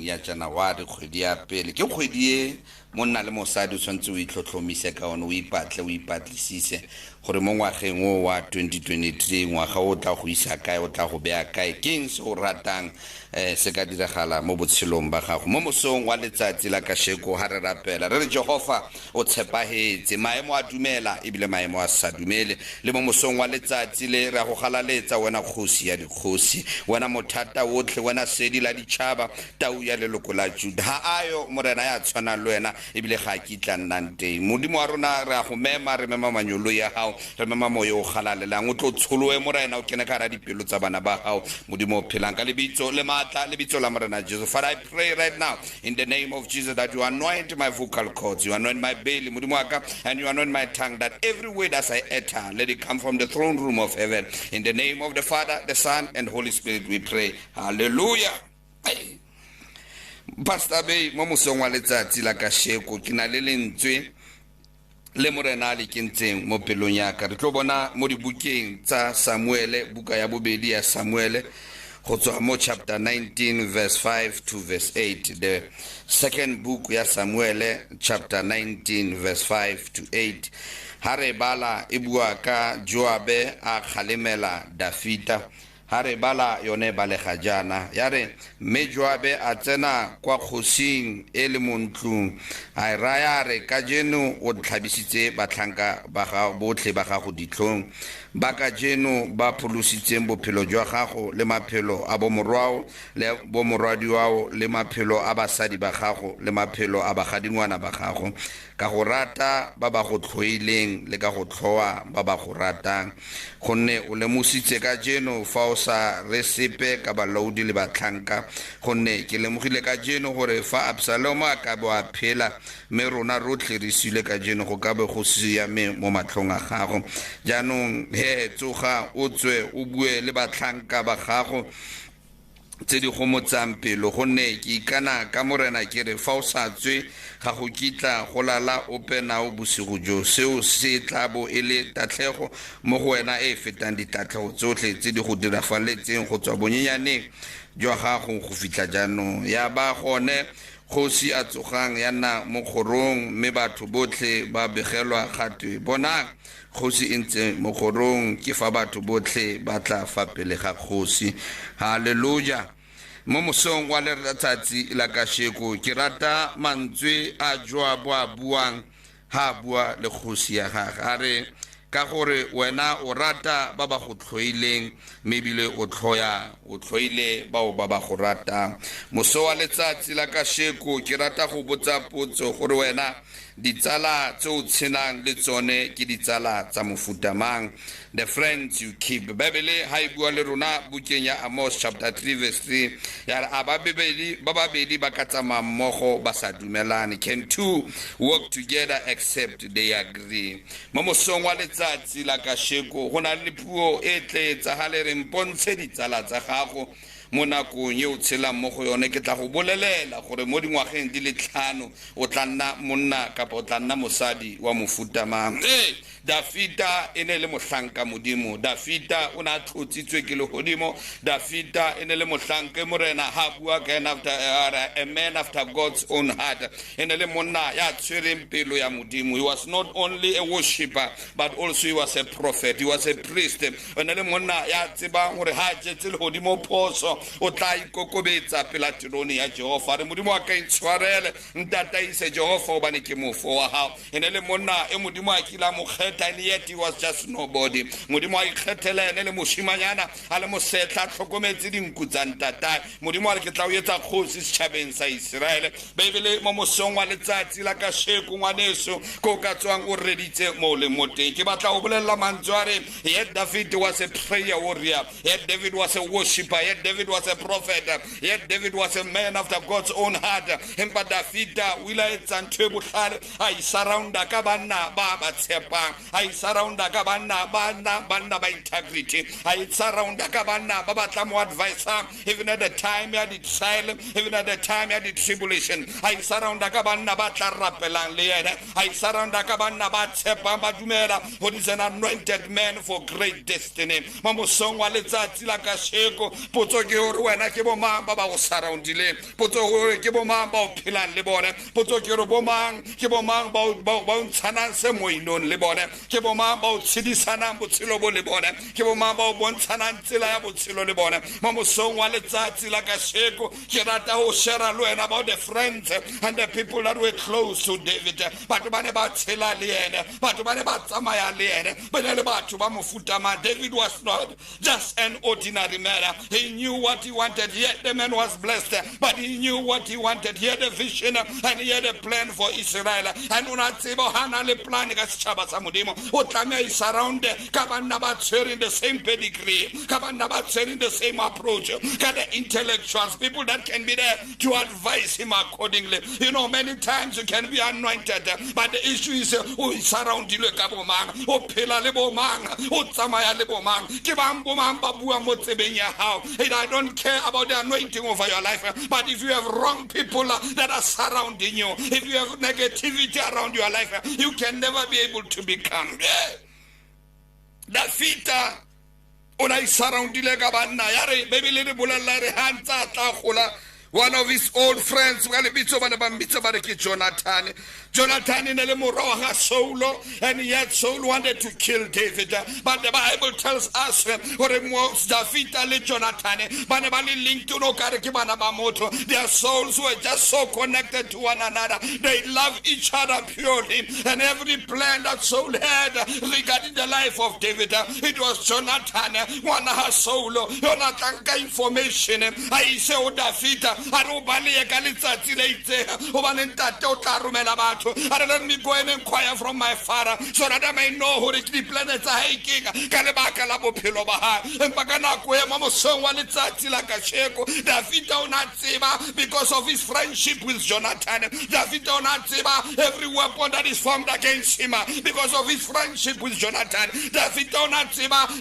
ya January kgwedi ya pele ke kgwedi e monna le mosadi o tshwantse o itlhotlhomise ka one o ipatlisise gore mo ngwageng o wa 2023 ngwaga o tla go isa kae o tla go bea kae ke eng se o ratang se ka diragala mo botshelong ba gago mo mosong wa letsatsi la kasheko ha re rapela re re Jehova o tshepahetse maemo a dumela ebile maemo a sa dumele le mo mosong wa letsatsi le ra go galaletsa wena kgosi ya dikgosi wena mothata wotlhe wena sedi la ditšhaba tau ya leloko la Juda ha ayo morena ya tshwana le wena ebile ga kitla nnang teng modimo wa rona re a go mema re mema manyolo ya hao re mema moyo o galalelang o tlo tsholoe morena o kene ka ra dipelo tsa bana ba hao modimo o phelang ka lebitso le matla lebitso la morena Jesus. Father, I pray right now in the name of Jesus that you anoint my vocal cords, you anoint my belly modimo wa ka, and you anoint my tongue, that every word as I utter let it come from the throne room of heaven. In the name of the Father, the Son, and Holy Spirit we pray. Hallelujah. Pastor Bay mo mosong wa letsatsi la kasheko ke na le lentswe le morena le kentseng mo pelong ya ka re tlo bona mo dibukeng tsa Samuele buka ya bobedi ya Samuele go tswa mo chapter 19 verse 5 to verse 8. The second book ya Samuele chapter 19 verse 5 to 8. Hare bala e bua ka Joabe a khalemela Dafita hare bala yone balega jana yare me Joabe a tsena kwa khosing e le montlung a raya re ka jeno o tlhabisitse batlhanka ba ga botlhe ba ga go ditlhong ba ka jeno ba pholositseng bophelo jwa gago le maphelo a bomorwao le bomorwadi wao le maphelo a basadi ba gago le maphelo a bagadingwana ba gago ka go rata ba ba go tlhoileng le ka go tlhoa ba ba go ratang gonne o lemositse ka jeno fa o sa re sepe ka balaodi le batlhanka gonne ke lemogile ka jeno gore fa Absalom a ka bo a phela me rona rotlhe re sile ka jeno go ka be go siame mo matlhong a gago jaanong he tsoga o tswe o bue le batlhanka ba gago tse di gomotsang pelo gonne ke ikana ka morena ke re fa o sa tswe ga go kitla go lala opena o bosigo jo seo se tla bo e le tatlhego mo go wena e fetang ditatlhego tsotlhe tse di go dirafaletseng go tswa bonyenyaneng jwa gago go fitla jaanong ya ba gone kgosi a tsogang ya nna mo kgorong mme batho botlhe ba begelwa gatwe bonang kgosi e ntse mo kgorong ke fa batho botlhe ba tla fa pele ga kgosi. Hallelujah. Mo mosong wa letsatsi la kasheko ke rata mantswe a Joabe a buang ha bua le kgosi ya gagwe a re ka gore wena o rata ba ba go tlhoileng mebile o tlhoile bao ba ba go ratang. Moso wa letsatsi la kasheko ke rata go botsa potso gore wena ditsala tse o tshenang le tsone ke ditsala tsa mofuta mang? The friends you keep. Bebele ha e bua le rona bukeng ya Amos chapter 3 verse 3 ya ba babedi ba ka tsamaya mmogo ba sa dumelane. Can two work together except they agree? Mo mosong wa letsatsi la kasheko go na le puo e tletsa ha le re mpontshe ditsala tsa gago mo nakong ye o tshela mo go yone ke tla go bolelela gore mo dingwageng di le 5 o tla nna monna kapa o tla nna mosadi wa mofuta mang. Dafita ene le mohlanka modimo, Dafita o na tlotsitswe ke lehodimo, Dafita ene le mohlanka morena ha bua ka after a man after God's own heart, ene le monna ya tshwereng pelo ya modimo. He was not only a worshipper but also he was a prophet, he was a priest. Ene le monna ya tsebang gore ha jetse lehodimo phoso o tla ikokobetsa pela tironi ya Jehova re modimo wa ka intshwarele ntataise Jehova o bane ke mofo wa hao. Ene le monna e modimo a kila mo and yet he was just nobody. Modimo a ikgethela ene le moshimanyana a le mosetla tlhokometse dinku tsa ntata modimo a re ke tla o etsa kgosi setšhabeng sa Israele. Bebele mo mosong wa letsatsi la kasheko ngwaneso ko ka tswang o reditse mo le moteng ke batla o bolella mantswe a re yet David was a prayer warrior, yet David was a worshipper, yet David was a prophet, yet David was a man after God's own heart. Empa Dafita o ile a etsa ntho e botlhale a isurrounda ka banna ba ba tshepang I surround ka banna by integrity. I surround ka banna ba batla mo advice even at the time ya di trial, even at the time ya di tribulation. I surround ka banna ba tla rapelang le yena. I surround ka banna ba tshepa ba dumela for is an anointed man for great destiny. Mo mosong wa letsatsi la kasheko potso ke gore wena ke bo mang ba ba go surroundileng, potso gore ke bo mang ba o phelang le bone, potso ke gore bo mang ke bo mang ba o ntshanang se moinong le bone, ke bo mang ba o tshidisanang botshelo bo le bone, ke bo mang ba o bontshanang tsela ya botshelo le bone. Mo mosong wa letsatsi la kasheko ke rata ho share le wena about the friends and the people that were close to David, batho ba ne ba tshela le ene, batho ba ne ba tsamaya le ene, ba ne le batho ba mofuta mang. David was not just an ordinary man. He knew what he wanted, yet the man was blessed, but he knew what he wanted. He had a vision and he had a plan for Israel. And una tsebo hana le plan ka setšhaba sa modimo, o tlameha I surround ka banna ba tshwereng the same pedigree, ka banna ba tshwereng the same approach, ka the intellectuals, people that can be there to advise him accordingly. You know, many times you can be anointed, but the issue is o surroundilwe ka bo mang, o phela le bo mang, o tsamaya le bo mang, ke bang bo mang ba bua mo tsebeng ya hao. I don't care about the anointing over your life, but if you have wrong people that are surrounding you, if you have negativity around your life, you can never be able to become. Dafita ona I surroundile ka banna ya re Bibele re bolella re ha ntsa tla gola. One of his old friends, Jonathan. Jonathan in the Saul, and yet Saul wanted to kill David. But the Bible tells us, their souls were just so connected to one another. They love each other purely. And every plan that Saul had regarding the life of David, it was Jonathan, one of Saul, Jonathan information. I say, David, let me go and inquire from my father so that I may know who the planets are hiking. Because of his friendship with Jonathan, every weapon that is formed against him, because of his friendship with Jonathan,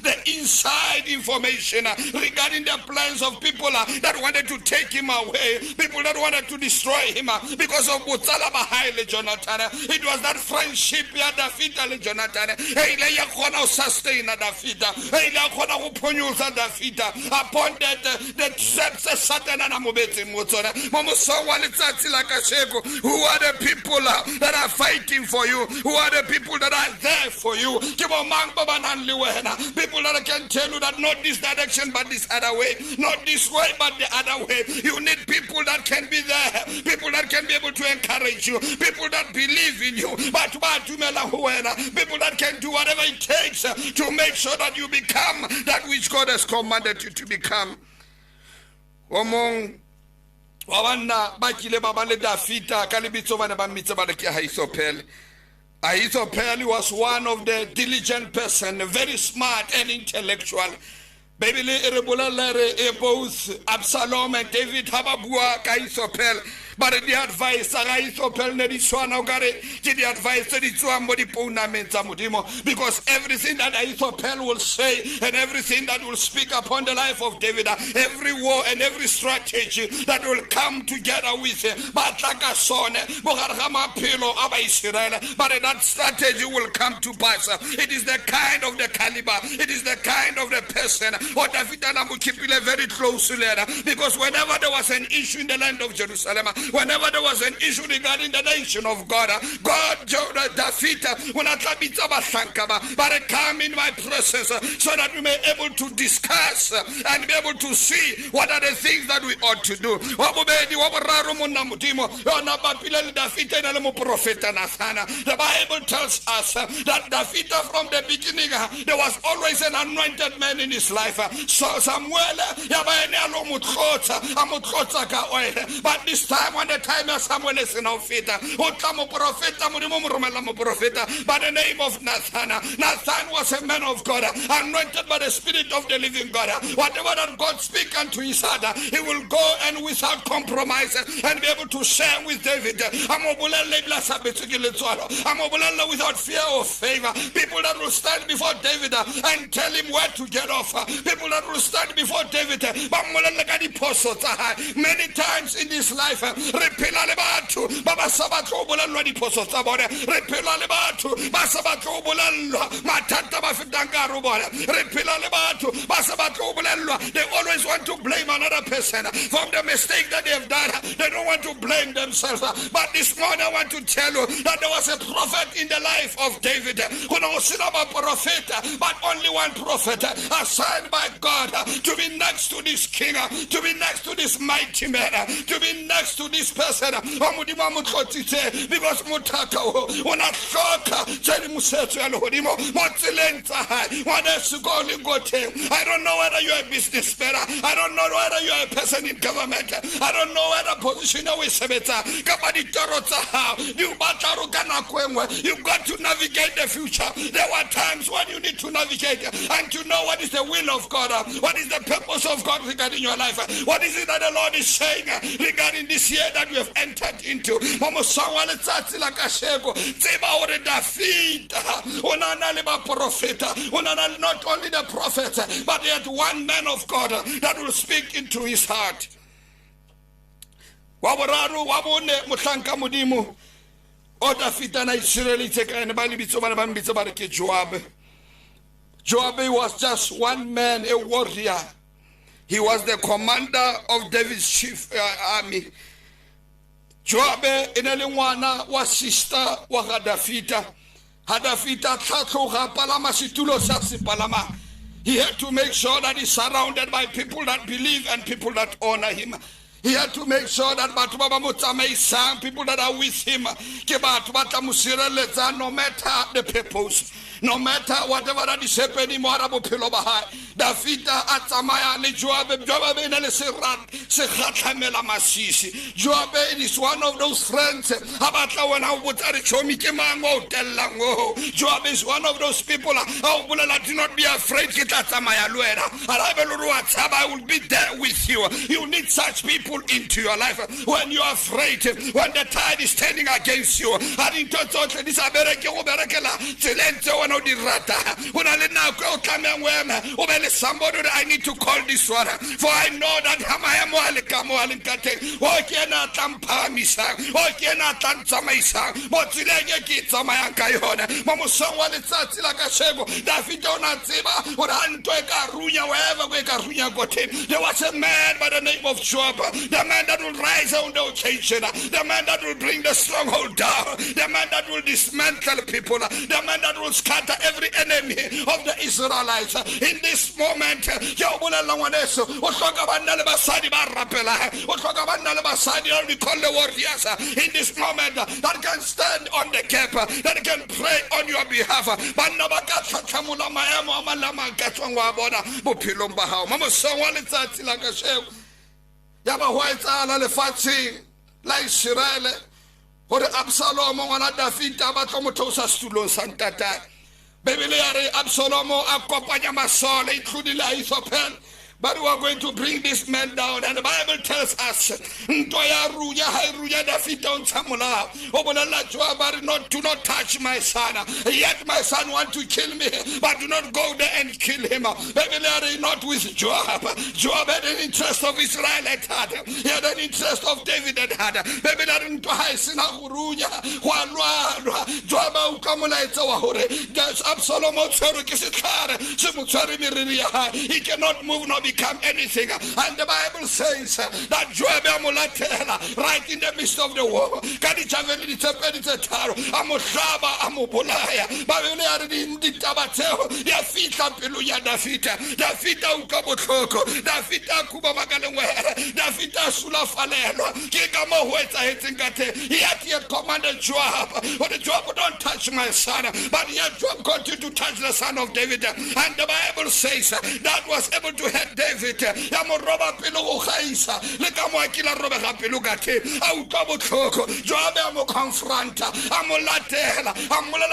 the inside information regarding the plans of people that wanted to take him away, people that wanted to destroy him because of Butsala Bahai Jonathan. It was that friendship ya Dafita le Jonathan. Ile ya khona sustain Dafita. Ile ya khona go phonyusa Dafita upon that the traps Satan and Amobetse motsona. Momo songwa letsatsi la kasheko. Who are the people that are fighting for you? Who are the people that are there for you? People that can tell you that not this direction but this other way, not this way but the other way. You need people that can be there, people that can be able to encourage you, people that believe in you, people that can do whatever it takes to make sure that you become that which God has commanded you to become. Ahithophel was one of the diligent person, very smart and intellectual. Both Absalom and David Hababua Ahithophel. But the advice because everything that Ahithophel will say and everything that will speak upon the life of David, every war and every strategy that will come together with but that strategy will come to pass. It is the kind of the caliber, it is the kind of the person what David and keep it very close together, because whenever there was an issue in the land of Jerusalem, whenever there was an issue regarding the nation of God, David, when I come in my presence so that we may be able to discuss and be able to see what are the things that we ought to do. The Bible tells us that David from the beginning, there was always an anointed man in his life. So Samuel, but this time when the time of Samuel is now fit, by the name of Nathan. Nathan was a man of God, anointed by the Spirit of the living God. Whatever that God speaks unto his heart, he will go and without compromise and be able to share with David. Without fear or favor, people that will stand before David and tell him where to get off. People that will stand before David. Many times in this life, re phela le batho ba ba sa batlo bolellwa diphoso tsa bone, re phela le batho ba sa batlo bolellwa mathata ba fetang ka ro bona, re phela le batho ba sa batlo bolellwa. They always want to blame another person from the mistake that they have done. They don't want to blame themselves. But this morning I want to tell you that there was a prophet in the life of David. But only one prophet assigned by God to be next to this king, to be next to this mighty man, to be next to this person. Because I don't know whether you're a businessman, I don't know whether you're a person in government, I don't know whether position you've got to navigate the future. There were times when you need to navigate and to know what is the will of God, what is the purpose of God regarding your life, what is it that the Lord is saying regarding this year that we have entered into. Not only the prophet, but yet one man of God that will speak into his heart. Joab was just one man, a warrior. He was the commander of David's chief army. Joab inelingwana was sister wa Hadafita. Hadafita tlatloga palama situlo sa palama. He had to make sure that he's surrounded by people that believe and people that honor him. He had to make sure that people that are with him, no matter the purpose, no matter whatever that is happening, Dafita at tsamaya le Joab is one of those friends. Joab is one of those people. Do not be afraid. I will be there with you. You need such people into your life. When you are afraid, when the tide is turning against you, somebody that I need to call this one, for I know that there was a man by the name of Joab, the man that will rise on the occasion, the man that will bring the stronghold down, the man that will dismantle people, the man that will scatter every enemy of the Israelites. In this moment, we call the warriors in this moment that can stand on the gap, that can pray on your behalf. Yaba hoetsahala lefatsheng la Israele gore Absalom ngwana Dafita ba tlo mothosa setulong sa ntatae. Bebele ya re Absalom a kopanya masole including Ahithophel. But we are going to bring this man down, and the Bible tells us, do not touch my son. Yet my son want to kill me, but do not go there and kill him. Not with Joab. Joab had an interest of Israel had. He had an interest of David had. He cannot move, no become anything. And the Bible says that Joab right in the midst of the war, yet he had commanded Joab, but Joab don't touch my son, but yet Joab continued to touch the son of David. And the Bible says that was able to head David. Joab confront,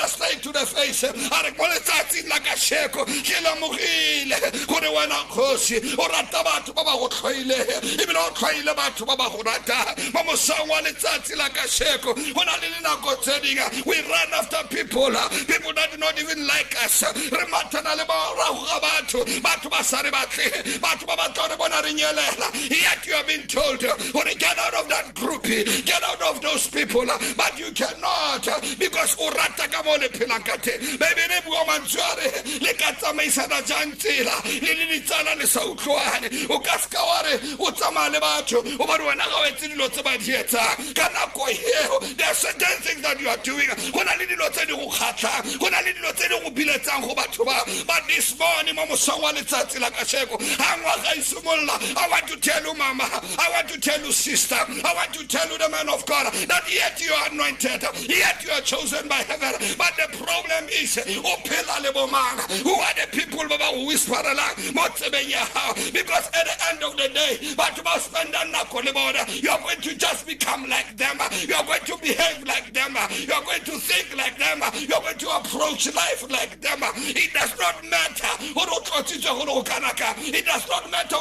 straight to the face. We run after people that do not even like us. Yet you have been told, get out of that group, get out of those people, but you cannot, because urata ka mo le pelakate maybe ne bua mantsware le ka tsamaisana jantsela le ditsala le sa utlwane o ka ska ware o tsamaya le batho o ba wena ga wetse dilo tse ba di etsa ka nako eo. There are certain things that you are doing, go na le dilo tse di go khatlang, go na le dilo tse di go biletsang go batho ba. But this morning mo mosong wa letsatsi la kasheko ha ngwa ga isimolla, I want to tell you mama, I want to tell you sister, I want to tell you the man of God that yet you are anointed, yet you are chosen by heaven. But the problem is who are the people who whisper along, because at the end of the day, you are going to just become like them, you are going to behave like them, you are going to think like them, you are going to approach life like them. It does not matter. It does not matter. It does not matter.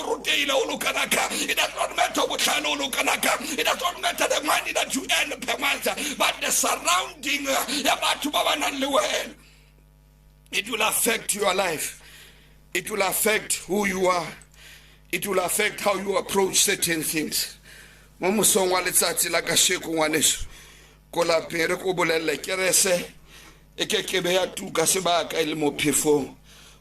It does not matter the money that you earn per month, but the surrounding, it will affect your life. It will affect who you are. It will affect how you approach certain things. Mamusongwa letsatsi la kasheko ngwaneso ko la pere ko bolelle kerese e kekebe ya tuka sebaka ile mo phefong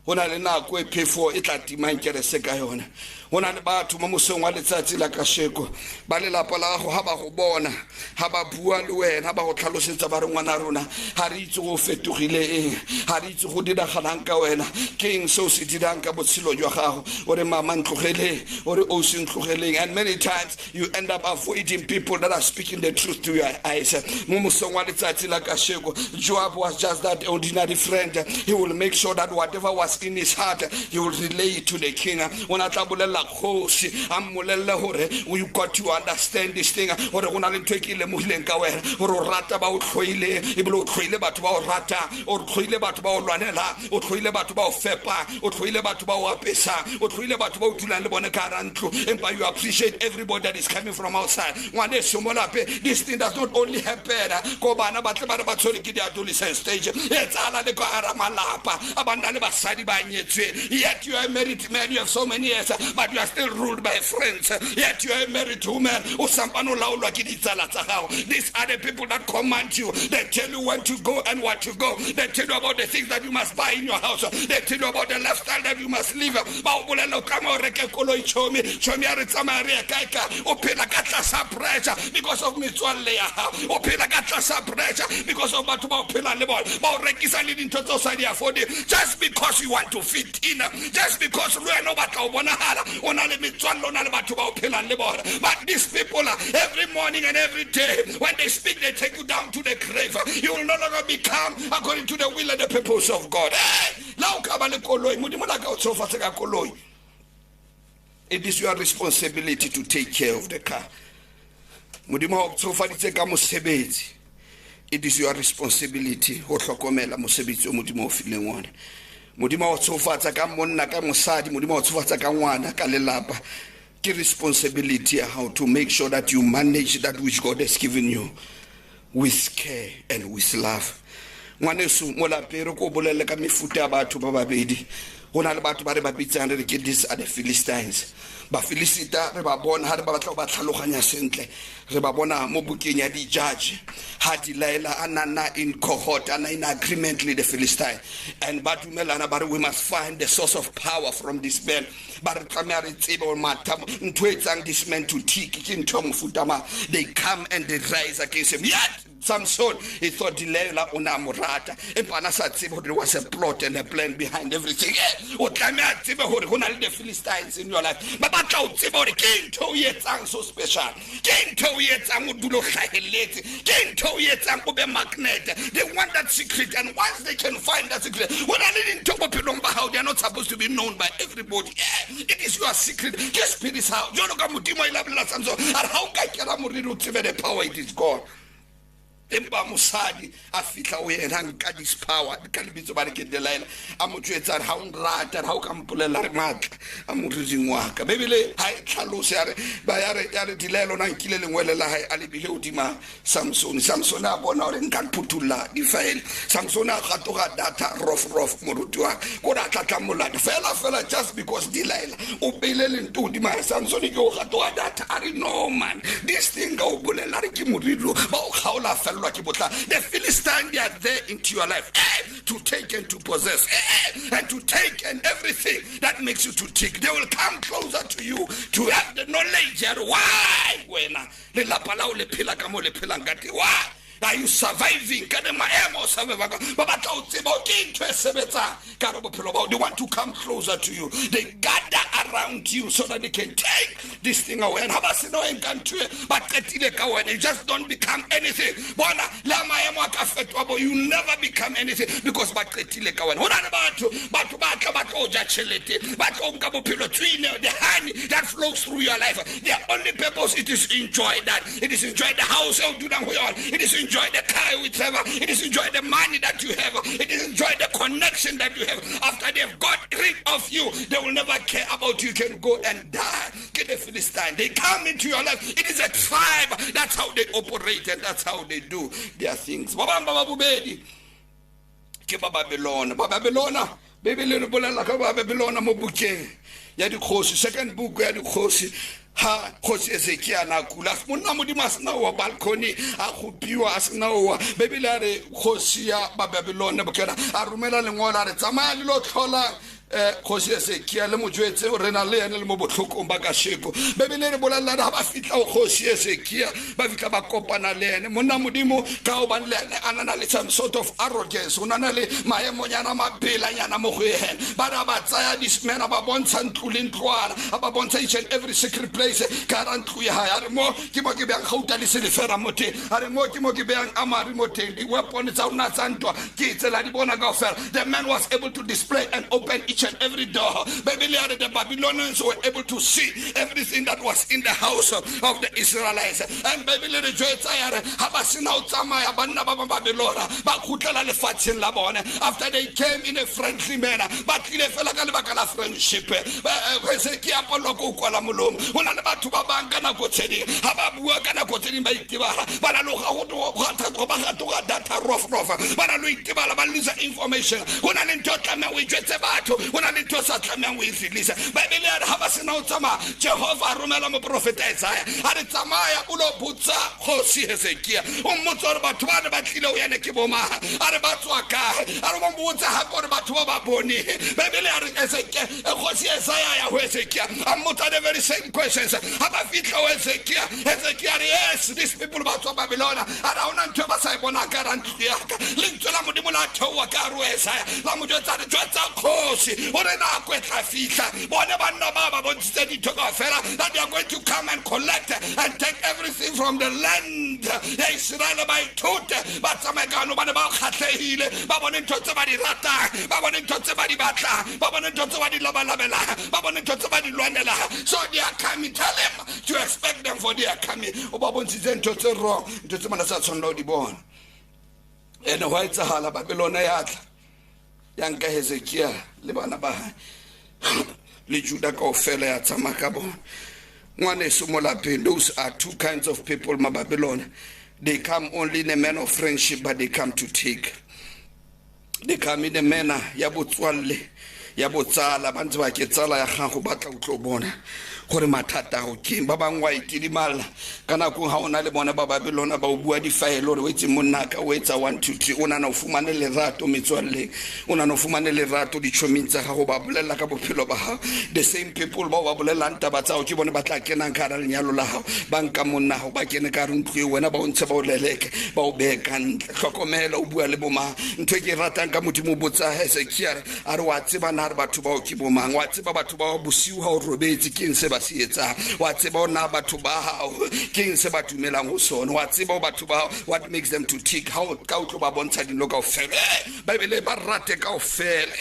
hona le nako e phefo e tla timang kerese ka yona. Hona le batho mo mosong wa letsatsi la kasheko ba le lapa la go ha ba go bona ha ba bua le wena ha ba go tlhalosetsa ba re ngwana rona ha re itse go fetogile eng ha re itse go dira galang ka wena ke eng so se dirang ka botshelo jwa gago o re mama ntlogele o re o se ntlogeleng. And many times you end up avoiding people that are speaking the truth to your eyes. Mo mosong wa letsatsi la kasheko Joab was just that ordinary friend. He will make sure that whatever was in his heart he will relay it to the king. When atabulela you got to understand this thing. Or when I take it, or rata about Troile, Iblo Troile about Rata, or Troile about Ranella, or Troile about Fepa, or Troile about Pesa, or Troile about Tulanabonakarantu. And by you appreciate everybody that is coming from outside. One day, this thing does not only happen. Kobana Batoli adolescent stage. It's Ala de Karamalapa, Abandana Sadi by yet you are married man, you have so many years, but you are still ruled by friends. Yet you are married woman. These are the people that command you. They tell you when to go and what to go. They tell you about the things that you must buy in your house. They tell you about the lifestyle that you must live. Because of because of just because you want to fit in, just because but these people every morning and every day when they speak they take you down to the grave. You will no longer become according to the will and the purpose of God. It is your responsibility to take care of the car. It is your responsibility ho hlokomela mosebetsi o modimo o fileng wona. Modimo o tsofatsa ka monna ka mosadi, modimo o tsofatsa ka ngwana ka lelapa. Ke responsibility how to make sure that you manage that which God has given you with care and with love. Ngwaneso mo lapere ko bolele ka mefuta ya batho ba babedi. Hona le batho ba re ba bitsang re ke these are the Philistines. Ba Filisita re ba bona ha re ba batla ba tlhaloganya sentle re ba bona mo bukeng ya di judge ha Delilah anana in cohort and in agreement with the Philistine and ba dumelana ba re we must find the source of power from this man ba re tsamaya re tsebe o matha ntwe etsang this man to tick ke ntho mofuta ma they come and they rise against him. Yet Samson, he thought Delilah ona morata. There was a plot and a plan behind everything. The Philistines in your life. But so special. They want that secret, and once they can find that secret, how they are not supposed to be known by everybody. It is your secret. Just spirit is how. The power it is God. empa mosadi a fitla o yena nka this power ka lebitso ba re ke Delilah a mo tšwetsa re ha o nrata ha o ka mpolela re matla a moriding wa ka bebele ha e tlhalose ya re Delilah na nkile lengwele la hae a lebile hodima Samson a bona hore nka phuthulla di file Samson a gatoga data rof moruti wa go ra tlatla molata fela just because Delilah o beile lento hodima Samson ke o gatoga data ari no man this thing go bolela re ke morilo ba o khaola fellwa ke botla the Philistines they are there into your life to take and to possess and to take and everything that makes you to tick. They will come closer to you to have the knowledge why wena le lapa la o le phela ka mo le phela ngati why are you surviving? They want to come closer to you. They gather around you so that they can take this thing away. And you just don't become anything. You never become anything because the honey that flows through your life, their only purpose it is enjoy that. It is enjoy the house. It is enjoy the car you travel. It is enjoy the money that you have. It is enjoy the connection that you have. After they have got rid of you, they will never care about you. You can go and die. Get the Philistine. They come into your life. It is a tribe. That's how they operate and that's how they do their things. Babylon. Babylon mo bukeng ya Dikotsi, second book ya Dikotsi. Ha Kgosi Ezekia na kula monna modimo asina wa balcony a gopiwa asina wa bebele re Kgosi ya Babylon bokena a rumela lengwala re tsamaya le lo tlhola Kgosi Ezekia le mojwetse o rena le ene le mo botlhokong ba ka sheko bebele re bolalla ha ba fitla o Kgosi Ezekia ba fitla ba kopana le ene monna modimo ka o ban le ene anana le some sort of arrogance unana le maemo nyana mabela nyana mo go yena ba ra ba tsaya this man ba bontsha ntluleng tlwana ba bontsha each and every secret place garantlu ya ha re mo ke mo ke bang gauta le selefera mote are mo ke bang amari mote di weapon tsa una tsantwa ke tsela di bona ka ofela the man was able to display and open each and every door. The Babylonians were able to see everything that was in the house of the Israelites. And after they came in a friendly manner, but in a friendship, information. When I need to satana with release, Babylon Habasino Tama, Jehovah Romela prophet Isaiah, and tsamaya ulo putsa Kgosi Ezekia, Motor Batwana Batilo Yanekiboma, Arabatwaka, Arabambuza Hakor Batwa Boni, Babylon Ezekia, Kgosi Isaiah, Ezekia, and Muta the very same questions. Habafito Ezekia, yes, these people about Babylon, around Antobasai Bonaka and Link to Lamudimuna Towaka, Lamujata, that they are going to come and collect and take everything from the land. Israel by tooth, but some nobody about Hatehile, Babon to somebody Rata, Babon to somebody Bata, Babon to somebody Labalabella, Babon to somebody Luandela. So they are coming, tell them to expect them for their coming. Babon is then to wrong to some of the Lodi born. And the white Sahara Babylon Yanka Hezekiah, Libana Baha, Lijuda go fell at Samakabo. One is Sumolape. Those are two kinds of people, my Babylon. They come only in a manner of friendship, but they come to take. They come in a manner, Yabutswale, Yabutsala, Bantua Ketsala, Yahu Bata Utlobona. Matata Kim Babangwai Tilimal Kanaku Hauna Lebona Babylon about Buadi Fire Lord waiting Monaka waits a 1, 2, 3 Unano Fumanele Rato Mitsuale Unano Fumanele Rato di Chominza Hobabula Capopilobaha the same people Babulanta Batao Kibon Batakan and Karal Yalula Banka Mona Bakin Karunku when about Sabolek Baubek and Cocomelo Bualeboma Twiki Ratanka Mutimubuza Hezekiah Arwatiban Arba Tubo Kiboma Watiba Tuba Busu Robeti Kin Seba se etsang wa tseba o na batho ba hao ke eng se ba dumelang ho sona wa tseba batho ba what makes them to tick how ka o tlo ba bontsha dilo kaofela Bible ba rate kaofela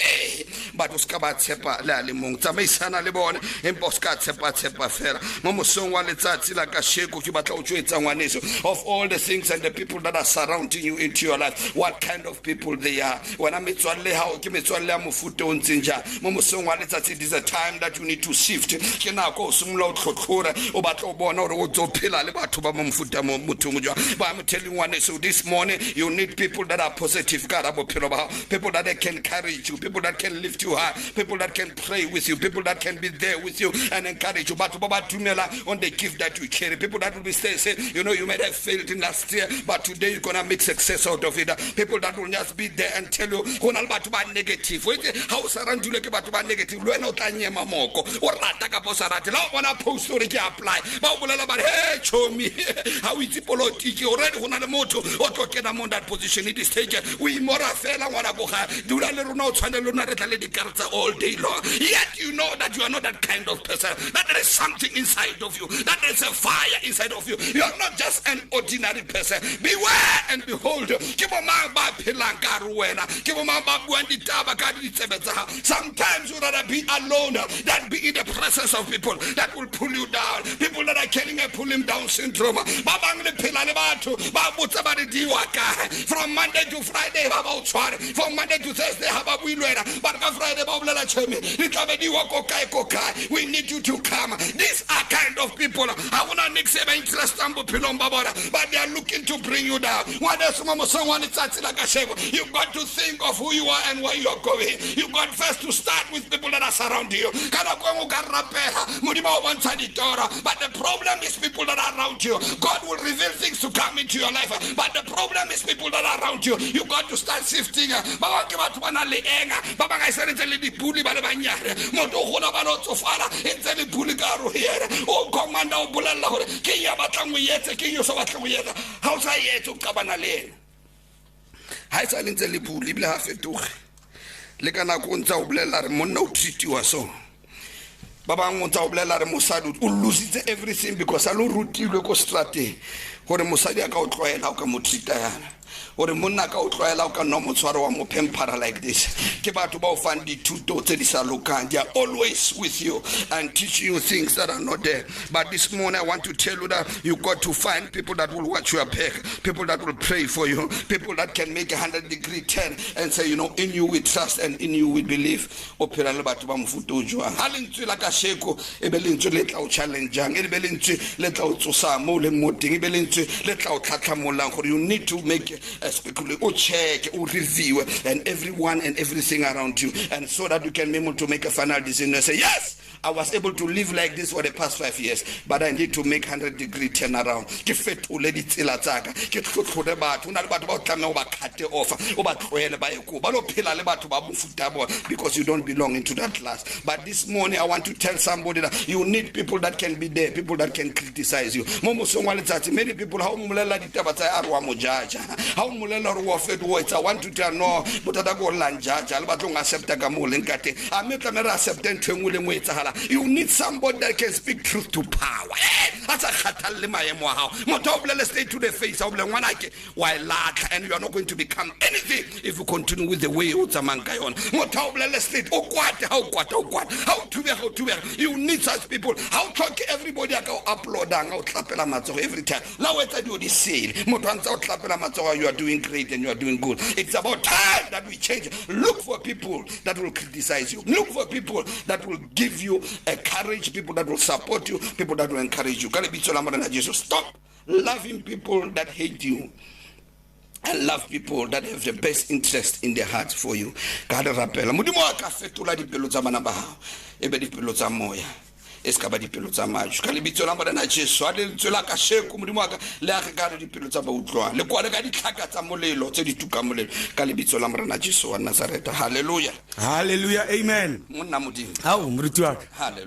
batho ska ba tshepa le a le mong tsamaisana le bone empa o ska tshepa fela mo mosong wa letsatsi la ka sheko ke batla o tshwetsa ngwaneso of all the things and the people that are surrounding you into your life what kind of people they are when I'm metswalle hao ke metswalle ya mofuta o ntseng ja mo mosong wa letsatsi it is a time that you need to shift ke nako o sumla o tlhotlhora o batla o bona hore o tlo phela le batho ba mo mofuta mo mothong jwa but I'm telling one so this morning you need people that are positive ka ra bophelo ba people that can encourage you people that can lift you high people that can pray with you people that can be there with you and encourage you batho ba ba dumela on the gift that you carry people that will be saying you know you may have failed in last year but today you're gonna make success out of it people that will just be there and tell you hona le batho ba negative ha o sarandule ke batho ba negative le wena o tla nyema moko o rata ka posarate la o bona post hore ke apply ba o bolela ba hey chomi ha o itse politiki already hona le motho o tlo kena mo that position it is taken we mora fela ngwana boga dula le rona o tshwane le rona re tla le dikartsa all day long yet you know that you are not that kind of person that there is something inside of you that there is a fire inside of you you are not just an ordinary person beware and behold ke bo mang ba phelang ka re wena ke bo mang ba buang ditaba ka ditsebetsa sometimes you rather be alone than be in the presence of people that will pull you down people that are carrying a pull him down syndrome ba bang le phela le batho ba botsa ba di wa ka from Monday to Friday ba ba utshware from Monday to Thursday ha ba builwela but ka Friday ba bolela cheme le tlabe di wa ko kai we need you to come these are kind of people I wanna next say ba interest ambo philong ba bona but they are looking to bring you down what else mo songwane tsatsi la ka shebo you got to think of who you are and where you are going you got first to start with people that are surrounding you kana kwa mo ka rapela modimo o bontsha ditora but the problem is people that are around you God will reveal things to come into your life but the problem is people that are around you you got to start shifting ba wa ke batho bana le enga ba ba ga isetse le dipuli ba le banyare motho go na ba no tsofala entse le puli ka ro here o komanda o bolella hore ke ya batla mo yetse ke yo so batla mo yetsa ha o sa yetse o qabana le ha isa le ntse le puli bile ha fetoge le kana go ntsa o bolella re monna o treatiwa so ba bang o ntsa o bolella re mosadi o lositse everything because a lo rutilwe ko strateng gore mosadi a ka o tloela o ka mo treata yana ore monna ka o tloela o ka no motshwaro wa mo pempara like this ke batho ba o fan dithuto tse di sa lokang they are always with you and teaching you things that are not there but this morning I want to tell you that you got to find people that will watch your back people that will pray for you people that can make 100-degree turn and say you know in you we trust and in you we believe o phela le batho ba mofuta o jwang ha lentswe la ka sheko e be lentswe le tla o challenge-ang e be lentswe le tla o tsosa mo le moteng e be lentswe le tla o tlhatlhamolang gore you need to make especially check or review and everyone and everything around you and so that you can be able to make a final decision and say yes I was able to live like this for the past 5 years but I need to make 100-degree turn around ke fetole ditsela tsaka ke tlhotlhore batho una le batho ba o tlamela o ba cut off o ba tloele ba eko ba lo phela le batho ba mofuta bona because you don't belong into that class but this morning I want to tell somebody that you need people that can be there people that can criticize you mo mosong wa letsatsi many people ha o molela ditaba tsa a rwa mo jaja ha o molela re wa fet wo I want to tell no botata go lanjaja le batlo accepta ka mo lenkate a me tla me ra accepta ntwengwe le mo etsahala you need somebody that can speak truth to power asa khatalle maemo a hao motho o bolela straight to the face o bolela ngwana ke wa latla and you are not going to become anything if you continue with the way o tsamang ka yona motho o bolela straight o kwata ha o kwata how to be you need such people how talk everybody ka uploadang o tlapela matsogo every time la o etsa di o di sale motho a ntse o tlapela matsogo you are doing great and you are doing good it's about time that we change look for people that will criticize you look for people that will give you a courage people that will support you people that will encourage you ka lebitso la morena Jesus stop loving people that hate you and love people that have the best interest in their hearts for you ka re rapela modimo a ka fetola dipelo tsa bana ba hao e be dipelo tsa moya eska ba dipelo tsa maju ka lebitso la morena Jesus a le tsela ka sheko modimo ka le a ka re dipelo tsa ba utlwa le kwa le ka ditlhaka tsa molelo tse di tuka molelo ka lebitso la morena Jesus wa Nazareth hallelujah hallelujah amen monna modimo ha o moruti wa hallelujah